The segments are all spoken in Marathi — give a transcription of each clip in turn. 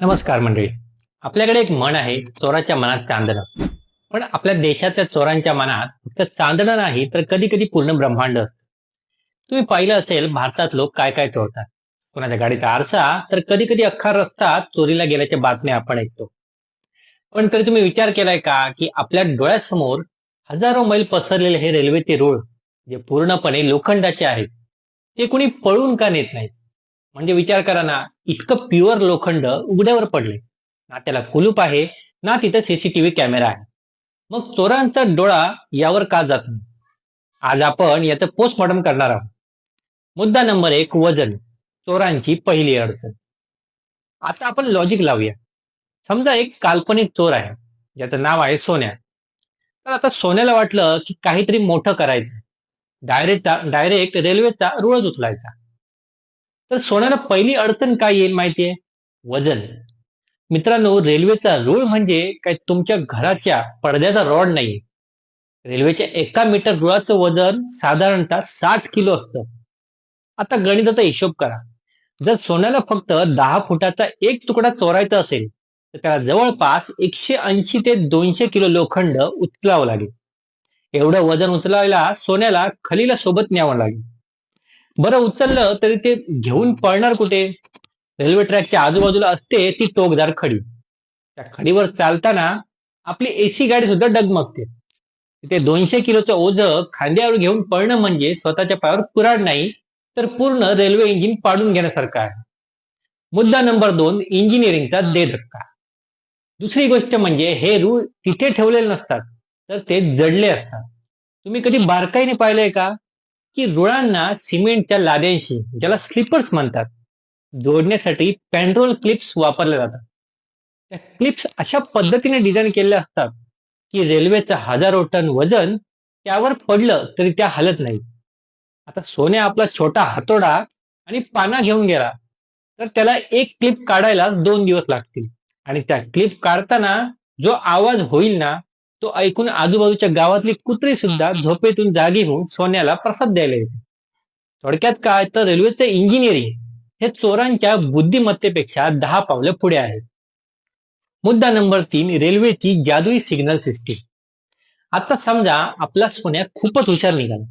नमस्कार मंडळी. आपल्याकडे एक म्हण आहे, चोराच्या मनात चांदणं. पण आपल्या देशाच्या चोरांच्या मनात फक्त चांदणं नाही तर कधी कधी पूर्ण ब्रह्मांड असतं. तुम्ही पाहिलं असेल, भारतात लोक काय काय चोरतात. कोणाच्या गाडीचा आरसा तर कधी कधी अख्खा रस्ता चोरीला गेल्याच्या बातम्या आपण ऐकतो. पण तरी तुम्ही विचार केलाय का की आपल्या डोळ्यासमोर हजारो मैल पसरलेले हे रेल्वेचे रूळ, जे पूर्णपणे लोखंडाचे आहेत, ते कुणी पळून का नेत नाहीत? म्हणजे विचार करा ना, इतकं प्युअर लोखंड उघड्यावर पडले, ना त्याला कुलूप आहे, ना तिथं सीसीटीव्ही कॅमेरा आहे. मग चोरांचा डोळा यावर का जात नाही? आज आपण याचं पोस्टमॉर्टम करणार आहोत. मुद्दा नंबर 1, वजन. चोरांची पहिली अडचण. आता आपण लॉजिक लावूया. समजा एक काल्पनिक चोर आहे, ज्याचं नाव आहे सोन्या. तर आता सोन्याला वाटलं की काहीतरी मोठं करायचं, डायरेक्ट रेल्वेचा रुळच उचलायचा. तर सोन्याला पहिली अडचण काय येईल माहितीये? वजन. मित्रांनो, रेल्वेचा रूळ म्हणजे काय तुमच्या घराच्या पडद्याचा रॉड नाही. रेल्वेच्या 1 मीटर रुळाचं वजन साधारणतः 60 किलो असतं. आता गणिताचा हिशोब करा. जर सोन्याला फक्त 10 फुटाचा एक तुकडा चोरायचा असेल, तर त्याला जवळपास 180 ते 200 किलो लोखंड उचलावं लागेल. एवढं वजन उचलायला सोन्याला खलीला सोबत न्यावं लागेल. बरं, उचललं तरी ते घेऊन पळणार कुठे? रेल्वे ट्रॅकच्या आजूबाजूला असते ती टोकदार खडी. त्या खडीवर चालताना आपली एसी गाडी सुद्धा डगमगते. ते 200 किलोचं ओझं खांद्यावर घेऊन पळणं म्हणजे स्वतःच्या पायावर कुऱ्हाड नाही, तर पूर्ण रेल्वे इंजिन पाडून घेण्यासारखं आहे. मुद्दा नंबर 2, इंजिनिअरिंगचा दे धक्का. दुसरी गोष्ट म्हणजे हे रूळ तिथे ठेवलेले नसतात, तर ते जडले असतात. तुम्ही कधी बारकाईने पाहिलंय का की रुळांना सिमेंटच्या लाद्यांशी, ज्याला स्लिपर्स म्हणतात, जोडण्यासाठी पेंड्रोल क्लिप्स वापरल्या जातात. त्या क्लिप्स अशा पद्धतीने डिझाईन केलेल्या असतात की रेल्वेचं हजारो टन वजन त्यावर पडलं तरी त्या हलत नाही. आता सोन्या आपला छोटा हातोडा आणि पाना घेऊन गेला, तर त्याला एक क्लिप काढायला 2 दिवस लागतील. आणि त्या क्लिप काढताना जो आवाज होईल ना, तो ऐकून आजूबाजूच्या गावातली कुत्री सुद्धा झोपेतून जागी होऊन सोन्याला प्रसाद द्यायला येते. थोडक्यात काय, तर रेल्वेचं इंजिनिअरिंग हे चोरांच्या बुद्धिमत्तेपेक्षा 10 पावलं पुढे आहे. मुद्दा नंबर 3, रेल्वेची जादुई सिग्नल सिस्टीम. आता समजा आपला सोन्या खूपच हुशार निघाला.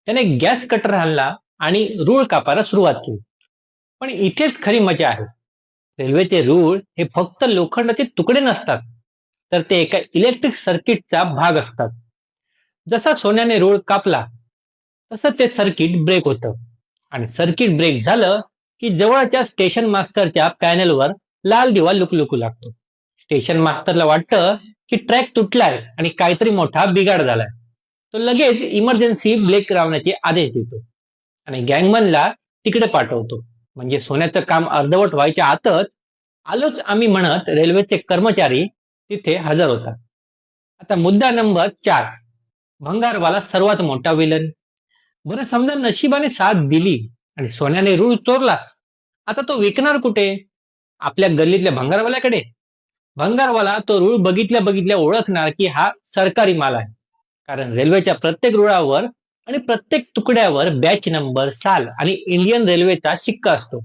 त्याने गॅस कटर आणला आणि रूळ कापायला सुरुवात केली. पण इथेच खरी मजा आहे. रेल्वेचे रूळ हे फक्त लोखंडाचे तुकडे नसतात, तर ते एका इलेक्ट्रिक सर्किटचा भाग असतात. जसा सोन्याने रूळ कापला, तसं ते सर्किट ब्रेक होतं. आणि सर्किट ब्रेक झालं की जवळच्या स्टेशन मास्टरच्या पॅनेलवर लाल दिवा लुकलुकू लागतो. स्टेशन मास्टरला वाटतं की ट्रॅक तुटलाय आणि काहीतरी मोठा बिघाड झालाय. तो लगेच इमर्जन्सी ब्रेक लावण्याचे आदेश देतो आणि गँगमनला तिकडे पाठवतो. म्हणजे सोन्याचं काम अर्धवट व्हायच्या आतच आलोच आम्ही म्हणत रेल्वेचे कर्मचारी तिथे हजर होतात. आता मुद्दा नंबर 4, भंगारवाला सर्वात मोठा विलन. बरं, समजा नशिबाने साथ दिली आणि सोन्याने रूळ चोरलाच. आता तो विकणार कुठे? आपल्या गल्लीतल्या भंगारवाल्याकडे? भंगारवाला तो रूळ बघितल्या बघितल्या ओळखणार की हा सरकारी माल आहे. कारण रेल्वेच्या प्रत्येक रुळावर आणि प्रत्येक तुकड्यावर बॅच नंबर, साल आणि इंडियन रेल्वेचा शिक्का असतो.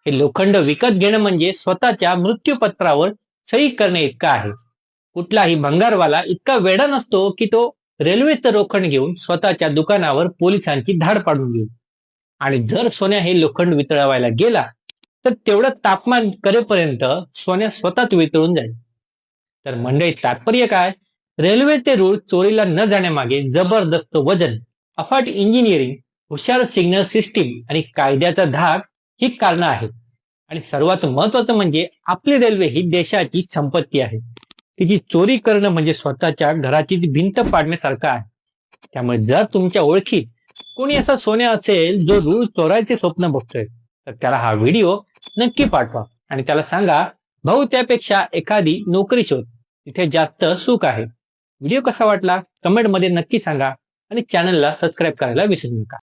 हे लोखंड विकत घेणं म्हणजे स्वतःच्या मृत्यूपत्रावर सही करणे इतकं आहे. कुठलाही भंगारवाला इतका वेडा नसतो की तो रेल्वेचं लोखंड घेऊन स्वतःच्या दुकानावर पोलिसांची धाड पाडून घेईल. आणि जर सोन्या हे लोखंड वितळवायला गेला, तर तेवढं तापमान करेपर्यंत सोन्या स्वतःच वितळून जाईल. तर मंडळी, तात्पर्य काय? रेल्वेचे रूळ चोरीला न जाण्यामागे जबरदस्त वजन, अफाट इंजिनिअरिंग, हुशार सिग्नल सिस्टीम आणि कायद्याचा धाक ही कारणं आहेत. आणि सर्वात महत्वाचं म्हणजे आपली रेल्वे ही देशाची संपत्ती आहे. तिची चोरी करणं म्हणजे स्वतःच्या घराची भिंत पाडण्यासारखं आहे. त्यामुळे जर तुमच्या ओळखीत कोणी असा सोन्या असेल जो रूळ चोरायचे स्वप्न बघतोय, तर त्याला हा व्हिडिओ नक्की पाठवा आणि त्याला सांगा, भाऊ, त्यापेक्षा एखादी नोकरी शोध, तिथे जास्त सुख आहे. व्हिडिओ कसा वाटला कमेंट मध्ये नक्की सांगा आणि चॅनलला सबस्क्राईब करायला विसरू नका.